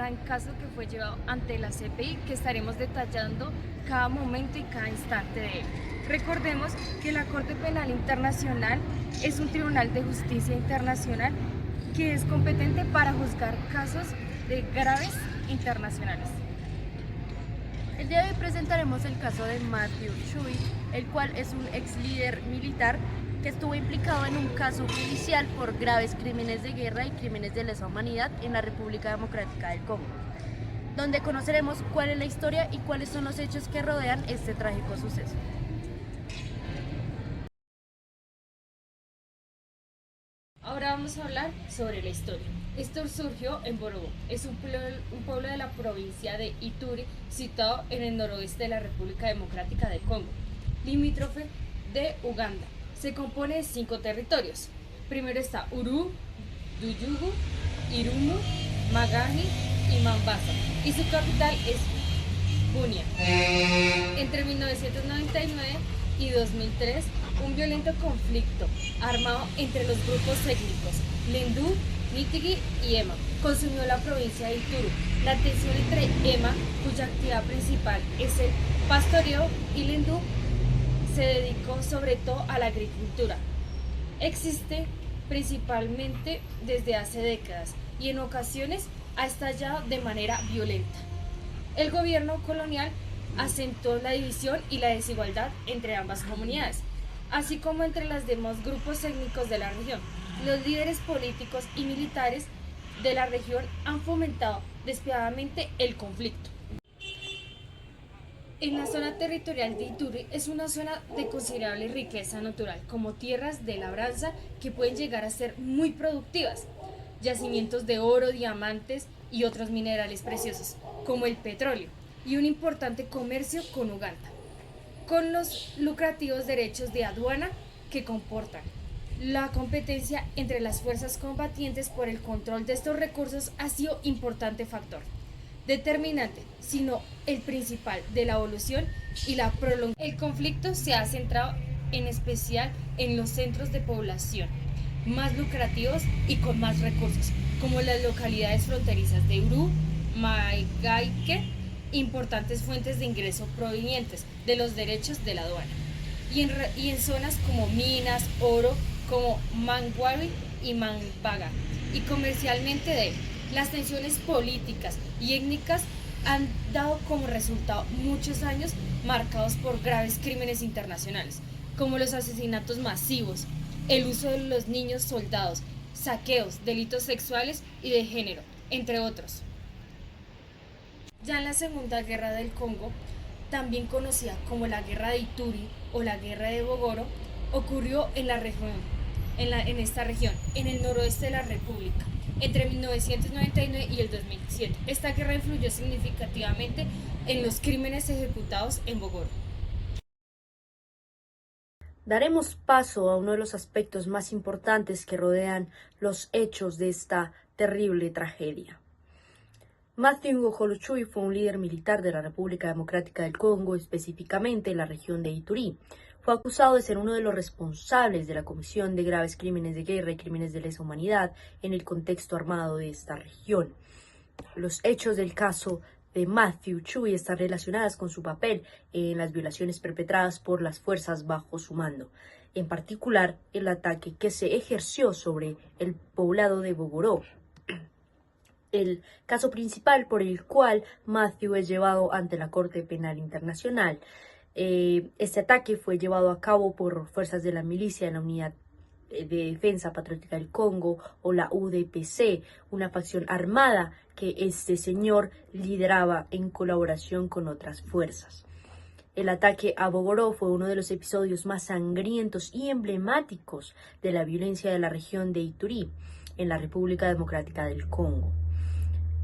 gran caso que fue llevado ante la CPI, que estaremos detallando cada momento y cada instante de él. Recordemos que la Corte Penal Internacional es un tribunal de justicia internacional que es competente para juzgar casos de graves internacionales. El día de hoy presentaremos el caso de Matthew Chui, el cual es un ex líder militar que estuvo implicado en un caso judicial por graves crímenes de guerra y crímenes de lesa humanidad en la República Democrática del Congo, donde conoceremos cuál es la historia y cuáles son los hechos que rodean este trágico suceso. Ahora vamos a hablar sobre la historia. Esto surgió en Borobo, es un pueblo de la provincia de Ituri, situado en el noroeste de la República Democrática del Congo, limítrofe de Uganda. Se compone de 5 territorios. Primero está Uru, Duyugu, Irumu, Magahi y Mambasa, y su capital es Bunia. Entre 1999 y 2003, un violento conflicto armado entre los grupos étnicos Lendu, Nitigi y Ema consumió la provincia de Ituri. La tensión entre Ema, cuya actividad principal es el pastoreo, y Lendu se dedicó sobre todo a la agricultura. Existe principalmente desde hace décadas y en ocasiones ha estallado de manera violenta. El gobierno colonial acentuó la división y la desigualdad entre ambas comunidades, así como entre los demás grupos étnicos de la región. Los líderes políticos y militares de la región han fomentado despiadadamente el conflicto. En la zona territorial de Ituri es una zona de considerable riqueza natural, como tierras de labranza que pueden llegar a ser muy productivas, yacimientos de oro, diamantes y otros minerales preciosos, como el petróleo, y un importante comercio con Uganda, con los lucrativos derechos de aduana que comportan. La competencia entre las fuerzas combatientes por el control de estos recursos ha sido importante factor determinante, sino el principal de la evolución y la prolongación. El conflicto se ha centrado en especial en los centros de población más lucrativos y con más recursos, como las localidades fronterizas de Uru, Maigaike, importantes fuentes de ingreso provenientes de los derechos de la aduana, y en zonas como minas, oro, como Mangwari y Mambaga, y comercialmente de él. Las tensiones políticas y étnicas han dado como resultado muchos años marcados por graves crímenes internacionales, como los asesinatos masivos, el uso de los niños soldados, saqueos, delitos sexuales y de género, entre otros. Ya en la Segunda Guerra del Congo, también conocida como la Guerra de Ituri o la Guerra de Bogoro, ocurrió en la región, en esta región, en el noroeste de la República, entre 1999 y el 2007. Esta guerra influyó significativamente en los crímenes ejecutados en Bogoro. Daremos paso a uno de los aspectos más importantes que rodean los hechos de esta terrible tragedia. Matthew Ngolo Chui fue un líder militar de la República Democrática del Congo, específicamente en la región de Ituri. Fue acusado de ser uno de los responsables de la comisión de graves crímenes de guerra y crímenes de lesa humanidad en el contexto armado de esta región. Los hechos del caso de Matthew Chui están relacionadas con su papel en las violaciones perpetradas por las fuerzas bajo su mando, en particular el ataque que se ejerció sobre el poblado de Bogoró, el caso principal por el cual Matthew es llevado ante la Corte Penal Internacional. Este ataque fue llevado a cabo por fuerzas de la milicia de la Unidad de Defensa Patriótica del Congo, o la UDPC, una facción armada que este señor lideraba en colaboración con otras fuerzas. El ataque a Bogoró fue uno de los episodios más sangrientos y emblemáticos de la violencia de la región de Ituri, en la República Democrática del Congo.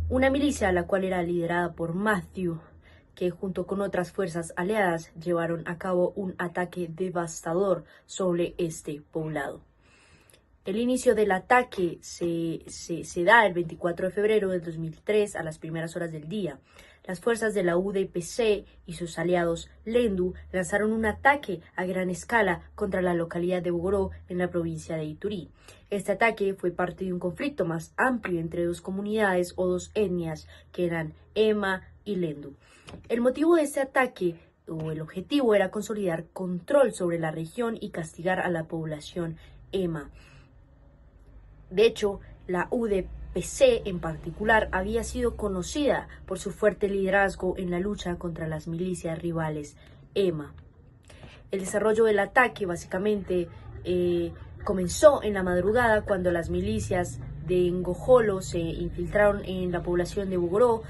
Una milicia, la cual era liderada por Matthew, que junto con otras fuerzas aliadas llevaron a cabo un ataque devastador sobre este poblado. El inicio del ataque se da el 24 de febrero del 2003 a las primeras horas del día. Las fuerzas de la UDPC y sus aliados Lendu lanzaron un ataque a gran escala contra la localidad de Bogoró en la provincia de Iturí. Este ataque fue parte de un conflicto más amplio entre dos comunidades o dos etnias que eran Ema y Lendu. El motivo de este ataque o el objetivo era consolidar control sobre la región y castigar a la población Ema. De hecho, la UDPC en particular había sido conocida por su fuerte liderazgo en la lucha contra las milicias rivales Ema. El desarrollo del ataque básicamente comenzó en la madrugada cuando las milicias de Ngojolo se infiltraron en la población de Bogoró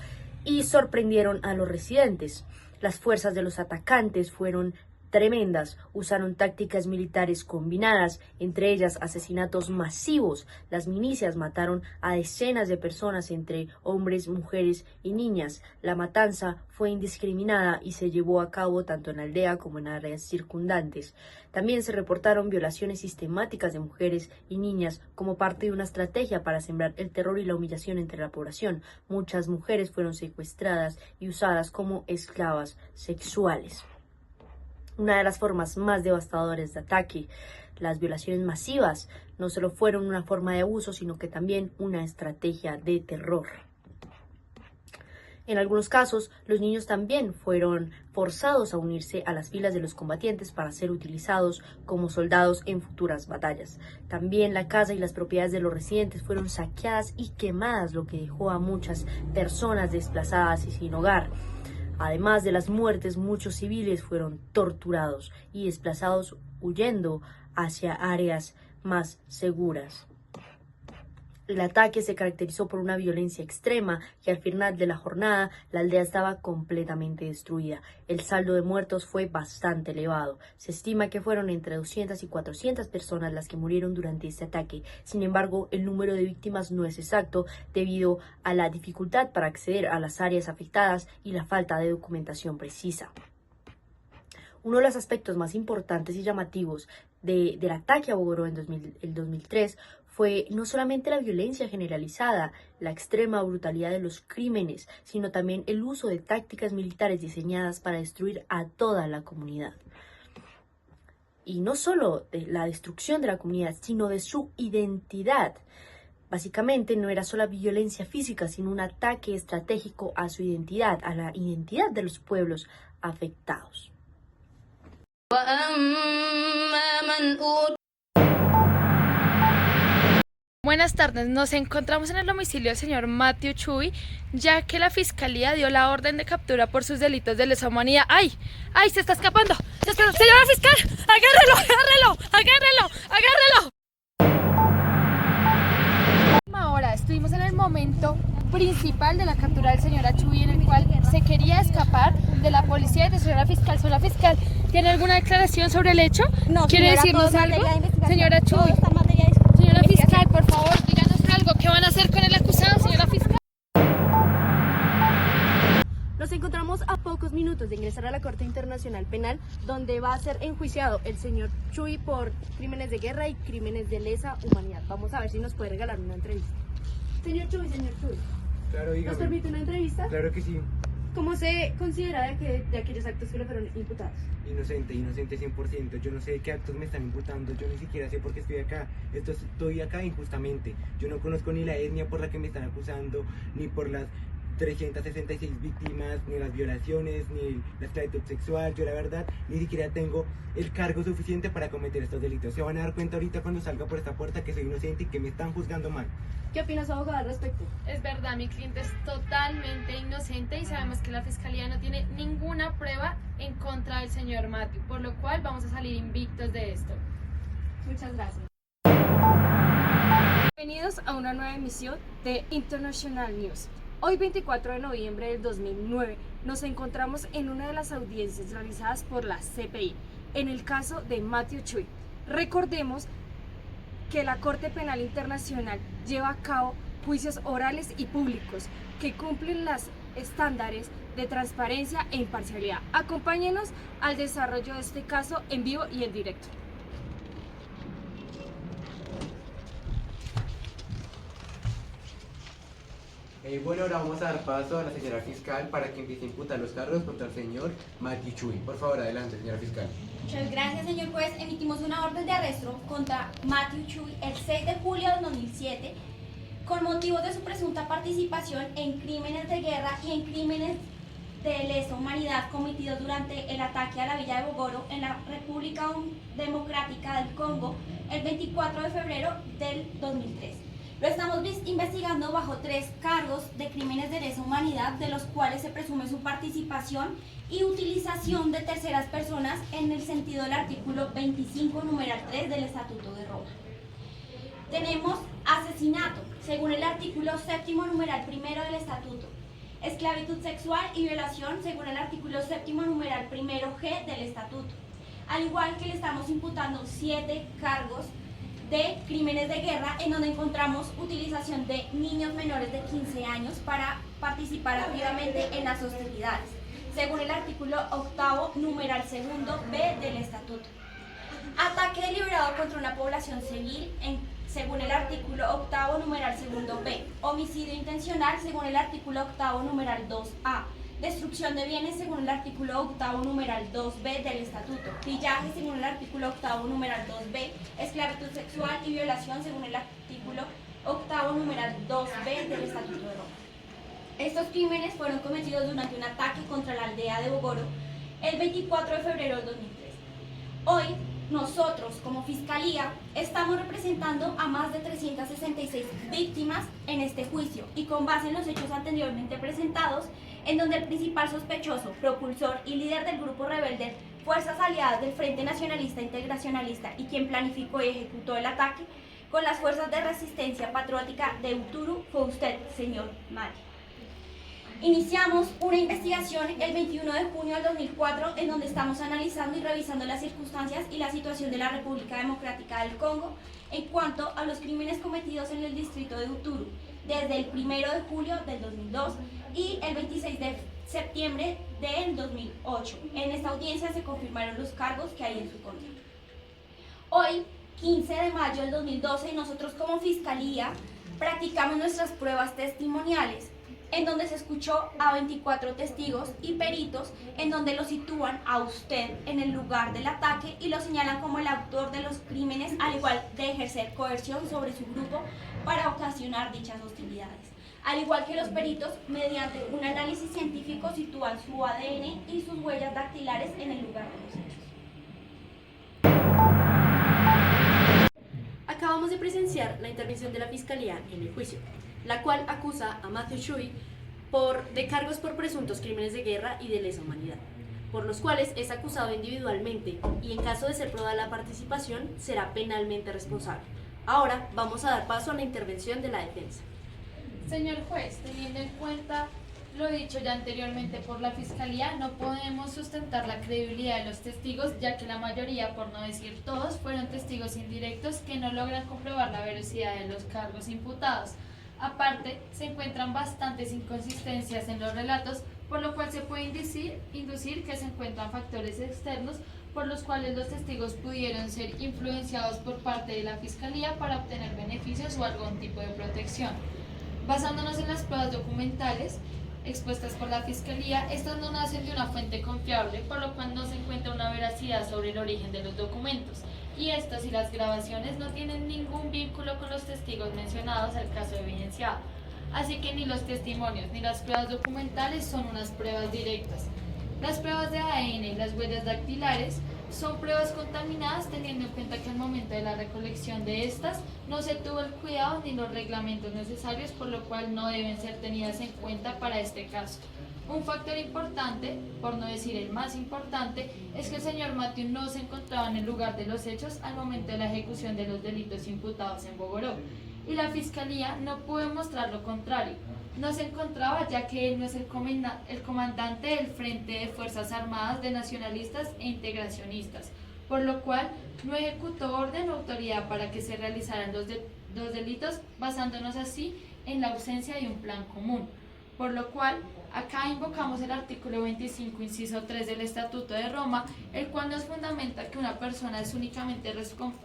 y sorprendieron a los residentes. Las fuerzas de los atacantes fueron tremendas, usaron tácticas militares combinadas, entre ellas asesinatos masivos. Las milicias mataron a decenas de personas, entre hombres, mujeres y niñas. La matanza fue indiscriminada y se llevó a cabo tanto en la aldea como en áreas circundantes. También se reportaron violaciones sistemáticas de mujeres y niñas como parte de una estrategia para sembrar el terror y la humillación entre la población. Muchas mujeres fueron secuestradas y usadas como esclavas sexuales. Una de las formas más devastadoras de ataque, las violaciones masivas, no solo fueron una forma de abuso, sino que también una estrategia de terror. En algunos casos, los niños también fueron forzados a unirse a las filas de los combatientes para ser utilizados como soldados en futuras batallas. También la casa y las propiedades de los residentes fueron saqueadas y quemadas, lo que dejó a muchas personas desplazadas y sin hogar. Además de las muertes, muchos civiles fueron torturados y desplazados huyendo hacia áreas más seguras. El ataque se caracterizó por una violencia extrema y al final de la jornada la aldea estaba completamente destruida. El saldo de muertos fue bastante elevado. Se estima que fueron entre 200 y 400 personas las que murieron durante este ataque. Sin embargo, el número de víctimas no es exacto debido a la dificultad para acceder a las áreas afectadas y la falta de documentación precisa. Uno de los aspectos más importantes y llamativos del ataque a Bogoró en el 2003 fue no solamente la violencia generalizada, la extrema brutalidad de los crímenes, sino también el uso de tácticas militares diseñadas para destruir a toda la comunidad. Y no solo de la destrucción de la comunidad, sino de su identidad. Básicamente no era solo violencia física, sino un ataque estratégico a su identidad, a la identidad de los pueblos afectados. Buenas tardes, nos encontramos en el domicilio del señor Matthew Chui, ya que la fiscalía dio la orden de captura por sus delitos de lesa humanidad. ¡Ay! ¡Ay! ¡Se está escapando! ¡Señora fiscal! ¡Agárrelo! ¡Agárrelo! Ahora estuvimos en el momento principal de la captura del señor Chui, en el cual se quería escapar de la policía y de señora fiscal. Señora fiscal, ¿tiene alguna declaración sobre el hecho? No, ¿Quiere decirnos algo? Señora Chui. Señora fiscal, por favor, díganos algo. ¿Qué van a hacer con el acusado, señora fiscal? Nos encontramos a pocos minutos de ingresar a la Corte Internacional Penal, donde va a ser enjuiciado el señor Chui por crímenes de guerra y crímenes de lesa humanidad. Vamos a ver si nos puede regalar una entrevista. Señor Chui. Claro, dígame. ¿Nos permite una entrevista? Claro que sí. ¿Cómo se considera de aquellos actos que le fueron imputados? Inocente 100%. Yo no sé qué actos me están imputando, yo ni siquiera sé por qué estoy acá. Estoy acá injustamente. Yo no conozco ni la etnia por la que me están acusando, ni por las 366 víctimas, ni las violaciones, ni la esclavitud sexual. Yo la verdad ni siquiera tengo el cargo suficiente para cometer estos delitos. Se van a dar cuenta ahorita cuando salga por esta puerta que soy inocente y que me están juzgando mal. ¿Qué opina su abogado al respecto? Es verdad, mi cliente es totalmente inocente y sabemos que la fiscalía no tiene ninguna prueba en contra del señor Matthew, por lo cual vamos a salir invictos de esto. Muchas gracias. Bienvenidos a una nueva emisión de International News. Hoy 24 de noviembre del 2009 nos encontramos en una de las audiencias realizadas por la CPI en el caso de Matthew Chui. Recordemos que la Corte Penal Internacional lleva a cabo juicios orales y públicos que cumplen los estándares de transparencia e imparcialidad. Acompáñenos al desarrollo de este caso en vivo y en directo. Bueno, ahora vamos a dar paso a la señora fiscal para que empiece a imputar los cargos contra el señor Matthew Chui. Por favor, adelante, señora fiscal. Muchas gracias, señor juez. Emitimos una orden de arresto contra Matthew Chui el 6 de julio de 2007 con motivos de su presunta participación en crímenes de guerra y en crímenes de lesa humanidad cometidos durante el ataque a la villa de Bogoro en la República Democrática del Congo el 24 de febrero del 2003. Lo estamos investigando bajo 3 cargos de crímenes de lesa humanidad, de los cuales se presume su participación y utilización de terceras personas en el sentido del artículo 25, numeral 3 del Estatuto de Roma. Tenemos asesinato, según el artículo 7, numeral 1 del Estatuto. Esclavitud sexual y violación, según el artículo 7, numeral 1G del Estatuto. Al igual que le estamos imputando 7 cargos de crímenes de guerra, en donde encontramos utilización de niños menores de 15 años para participar activamente en las hostilidades, según el artículo 8, numeral 2B del Estatuto. Ataque deliberado contra una población civil, según el artículo 8, numeral 2B. Homicidio intencional, según el artículo 8, numeral 2A. Destrucción de bienes, según el artículo 8, numeral 2B del Estatuto. Pillaje, según el artículo 8, numeral 2B. Esclavitud sexual y violación, según el artículo 8, numeral 2B del Estatuto de Roma. Estos crímenes fueron cometidos durante un ataque contra la aldea de Bogoro el 24 de febrero del 2003. Hoy, nosotros, como Fiscalía, estamos representando a más de 366 víctimas en este juicio y con base en los hechos anteriormente presentados, en donde el principal sospechoso, propulsor y líder del grupo rebelde Fuerzas Aliadas del Frente Nacionalista Integracionalista y quien planificó y ejecutó el ataque con las fuerzas de resistencia patriótica de Uturu fue usted, señor Mari. Iniciamos una investigación el 21 de junio del 2004 en donde estamos analizando y revisando las circunstancias y la situación de la República Democrática del Congo en cuanto a los crímenes cometidos en el distrito de Uturu desde el 1 de julio del 2002 y el 26 de septiembre del 2008. En esta audiencia se confirmaron los cargos que hay en su contra. Hoy, 15 de mayo del 2012, nosotros como Fiscalía practicamos nuestras pruebas testimoniales, en donde se escuchó a 24 testigos y peritos, en donde lo sitúan a usted en el lugar del ataque y lo señalan como el autor de los crímenes, al igual de ejercer coerción sobre su grupo para ocasionar dichas hostilidades. Al igual que los peritos, mediante un análisis científico sitúan su ADN y sus huellas dactilares en el lugar de los hechos. Acabamos de presenciar la intervención de la Fiscalía en el juicio, la cual acusa a Matthew Chui de cargos por presuntos crímenes de guerra y de lesa humanidad, por los cuales es acusado individualmente y en caso de ser probada la participación será penalmente responsable. Ahora vamos a dar paso a la intervención de la defensa. Señor juez, teniendo en cuenta lo dicho ya anteriormente por la Fiscalía, no podemos sustentar la credibilidad de los testigos, ya que la mayoría, por no decir todos, fueron testigos indirectos que no logran comprobar la veracidad de los cargos imputados. Aparte, se encuentran bastantes inconsistencias en los relatos, por lo cual se puede inducir que se encuentran factores externos por los cuales los testigos pudieron ser influenciados por parte de la Fiscalía para obtener beneficios o algún tipo de protección. Basándonos en las pruebas documentales expuestas por la Fiscalía, estas no nacen de una fuente confiable, por lo cual no se encuentra una veracidad sobre el origen de los documentos, y estas y las grabaciones no tienen ningún vínculo con los testigos mencionados al caso evidenciado. Así que ni los testimonios ni las pruebas documentales son unas pruebas directas. Las pruebas de ADN y las huellas dactilares son pruebas contaminadas, teniendo en cuenta que al momento de la recolección de estas no se tuvo el cuidado ni los reglamentos necesarios, por lo cual no deben ser tenidas en cuenta para este caso. Un factor importante, por no decir el más importante, es que el señor Matthew no se encontraba en el lugar de los hechos al momento de la ejecución de los delitos imputados en Bogoró, y la Fiscalía no pudo mostrar lo contrario. No se encontraba, ya que él no es el comandante del Frente de Fuerzas Armadas de Nacionalistas e Integracionistas, por lo cual no ejecutó orden o autoridad para que se realizaran los delitos, basándonos así en la ausencia de un plan común. Por lo cual, acá invocamos el artículo 25, inciso 3 del Estatuto de Roma, el cual nos fundamenta que una persona es únicamente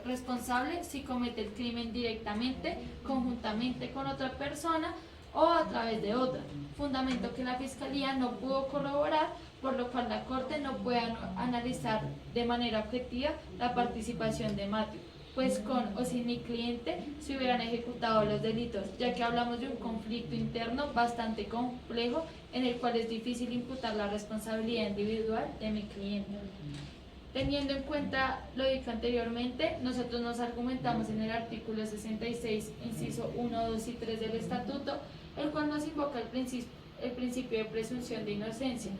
responsable si comete el crimen directamente, conjuntamente con otra persona, o a través de otra, fundamento que la Fiscalía no pudo corroborar, por lo cual la Corte no puede analizar de manera objetiva la participación de Matthew, pues con o sin mi cliente se hubieran ejecutado los delitos, ya que hablamos de un conflicto interno bastante complejo en el cual es difícil imputar la responsabilidad individual de mi cliente. Teniendo en cuenta lo dicho anteriormente, nosotros nos argumentamos en el artículo 66, inciso 1, 2 y 3 del Estatuto, el cual nos invoca el principio de presunción de inocencia,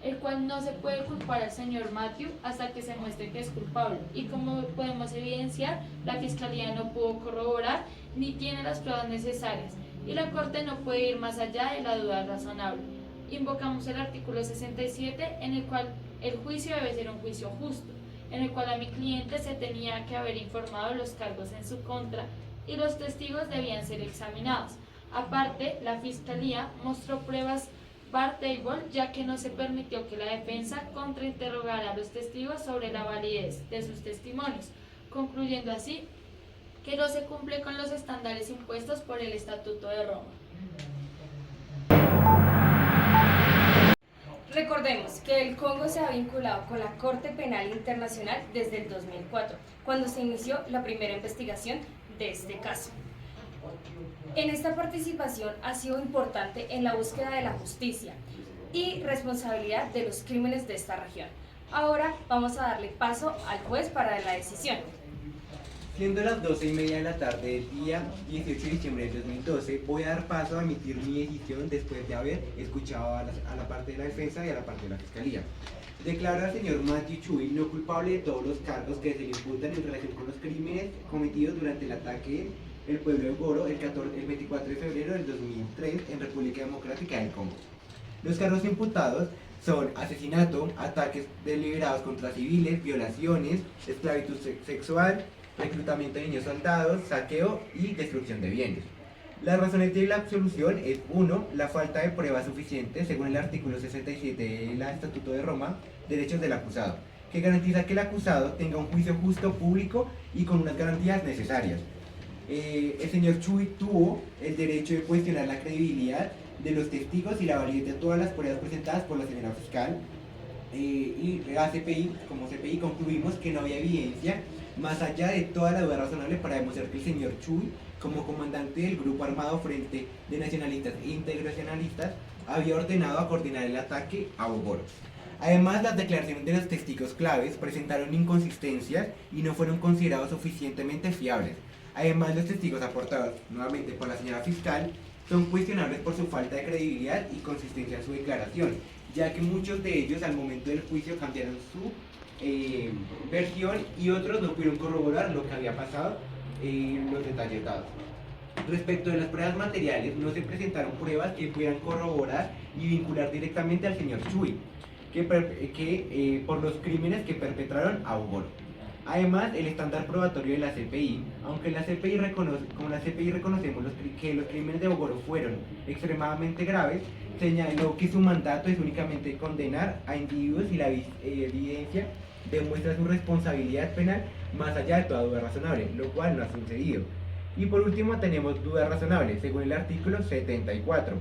el cual no se puede culpar al señor Matthew hasta que se muestre que es culpable. Y como podemos evidenciar, la Fiscalía no pudo corroborar ni tiene las pruebas necesarias, y la Corte no puede ir más allá de la duda razonable. Invocamos el artículo 67, en el cual el juicio debe ser un juicio justo, en el cual a mi cliente se tenía que haber informado de los cargos en su contra y los testigos debían ser examinados. Aparte, la Fiscalía mostró pruebas bar table, ya que no se permitió que la defensa contrainterrogara a los testigos sobre la validez de sus testimonios, concluyendo así que no se cumple con los estándares impuestos por el Estatuto de Roma. Recordemos que el Congo se ha vinculado con la Corte Penal Internacional desde el 2004, cuando se inició la primera investigación de este caso. En esta participación ha sido importante en la búsqueda de la justicia y responsabilidad de los crímenes de esta región. Ahora vamos a darle paso al juez para la decisión. Siendo las 12:30 de la tarde del día 18 de diciembre del 2012, voy a dar paso a emitir mi decisión después de haber escuchado a la parte de la defensa y a la parte de la fiscalía. Declaro al señor Matthew Chui no culpable de todos los cargos que se le imputan en relación con los crímenes cometidos durante el ataque del pueblo de Goro el 24 de febrero del 2003 en República Democrática del Congo. Los cargos imputados son asesinato, ataques deliberados contra civiles, violaciones, esclavitud sexual, reclutamiento de niños soldados, saqueo y destrucción de bienes. Las razones de la absolución es 1. La falta de pruebas suficientes según el artículo 67 del Estatuto de Roma, derechos del acusado, que garantiza que el acusado tenga un juicio justo, público y con unas garantías necesarias. El señor Chui tuvo el derecho de cuestionar la credibilidad de los testigos y la validez de todas las pruebas presentadas por la señora fiscal. Y la CPI, como CPI, concluimos que no había evidencia más allá de toda la duda razonable para demostrar que el señor Chui, como comandante del grupo armado Frente de Nacionalistas e Integracionalistas, había ordenado a coordinar el ataque a Bogoro. Además, las declaraciones de los testigos claves presentaron inconsistencias y no fueron considerados suficientemente fiables. Además, los testigos aportados nuevamente por la señora fiscal son cuestionables por su falta de credibilidad y consistencia en su declaración, ya que muchos de ellos al momento del juicio cambiaron su versión y otros no pudieron corroborar lo que había pasado en los detalles dados. Respecto de las pruebas materiales, no se presentaron pruebas que pudieran corroborar y vincular directamente al señor Chui por los crímenes que perpetraron a Bogoro. Además, el estándar probatorio de la CPI, aunque como la CPI reconocemos que los crímenes de Bogoro fueron extremadamente graves, señaló que su mandato es únicamente condenar a individuos y la evidencia demuestra su responsabilidad penal más allá de toda duda razonable, lo cual no ha sucedido. Y por último tenemos duda razonable, según el artículo 74,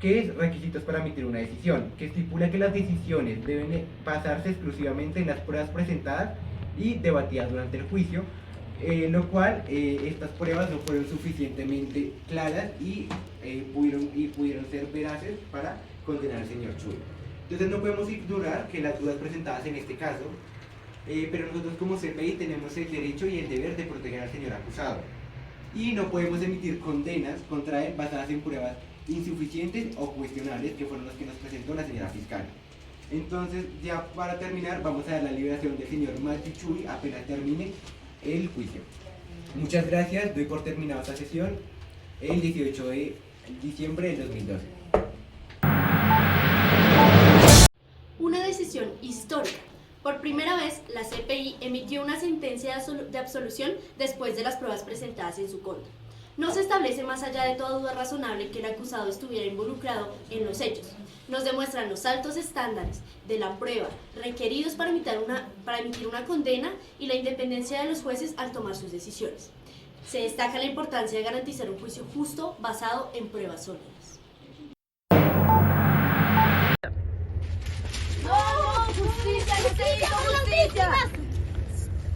que es requisitos para emitir una decisión, que estipula que las decisiones deben basarse exclusivamente en las pruebas presentadas y debatidas durante el juicio, lo cual estas pruebas no fueron suficientemente claras y pudieron ser veraces para condenar al señor Chui. Entonces no podemos ignorar que las dudas presentadas en este caso, pero nosotros como CPI tenemos el derecho y el deber de proteger al señor acusado y no podemos emitir condenas contra él basadas en pruebas insuficientes o cuestionables, que fueron las que nos presentó la señora fiscal. Entonces, ya para terminar, vamos a dar la liberación del señor Matthew Chui apenas termine el juicio. Muchas gracias, doy por terminada esta sesión el 18 de diciembre del 2012. Una decisión histórica. Por primera vez, la CPI emitió una sentencia de absolución después de las pruebas presentadas en su contra. No se establece más allá de toda duda razonable que el acusado estuviera involucrado en los hechos. Nos demuestran los altos estándares de la prueba requeridos para emitir una condena y la independencia de los jueces al tomar sus decisiones. Se destaca la importancia de garantizar un juicio justo basado en pruebas sólidas.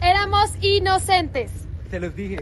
Éramos inocentes. Se los dije.